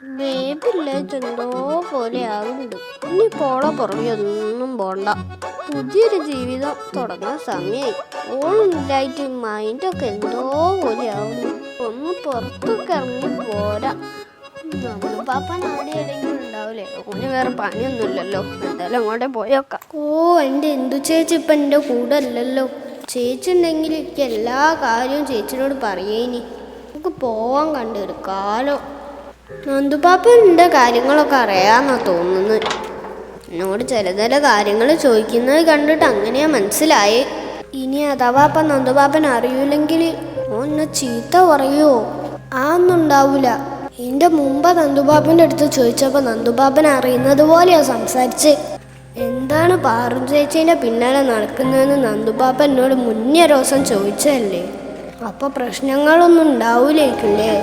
ബേബില്ലായിട്ടെന്തോ പോലെ ആകുന്നുണ്ട്. ഇനി പോള പുറകെയൊന്നും പോണ്ട. പുതിയൊരു ജീവിതം തുടങ്ങാൻ സമയമായി. ഓളില്ലായിട്ട് മൈൻഡൊക്കെ എന്തോ പോലെ ആവുന്നു. ഒന്ന് പുറത്തൊക്കെ ഇറങ്ങി പോരാ. പാപ്പൻ അവിടെ എവിടെയെങ്കിലും ഉണ്ടാവില്ലേ? ഓന് വേറെ പണിയൊന്നുമില്ലല്ലോ. എന്തായാലും അങ്ങോട്ടേ പോയേക്കാം. എൻ്റെ എന്തു ചേച്ചി ഇപ്പം എൻ്റെ കൂടെ അല്ലല്ലോ. ചേച്ചി ഉണ്ടെങ്കിൽ എനിക്ക് എല്ലാ കാര്യവും ചേച്ചിനോട് പറയേനി. നമുക്ക് പോവാൻ കണ്ടെടുക്കാലോ. നന്ദുപാപ്പൻ്റെ കാര്യങ്ങളൊക്കെ അറിയാമെന്നാ തോന്നുന്നത്. എന്നോട് ചില കാര്യങ്ങൾ ചോദിക്കുന്നത് കണ്ടിട്ട് അങ്ങനെയാ മനസ്സിലായേ. ഇനി അഥവാ അപ്പം നന്ദുപാപ്പൻ അറിയൂലെങ്കിൽ ഓന്നെ ചീത്ത പറയുമോ? ഒന്നും ഉണ്ടാവില്ല. എൻ്റെ മുമ്പ് നന്ദുപാപ്പൻ്റെ അടുത്ത് ചോദിച്ചപ്പോൾ നന്ദുപാപ്പൻ അറിയുന്നത് പോലെയാ സംസാരിച്ച്. എന്താണ് പാറു ചേച്ചീൻ്റെ പിന്നാലെ നടക്കുന്നതെന്ന് നന്ദുപാപ്പൻ എന്നോട് മുന്നേ ഒരു ദിവസം ചോദിച്ചതല്ലേ. അപ്പോൾ പ്രശ്നങ്ങളൊന്നും ഉണ്ടാവൂലേക്കില്ലേ?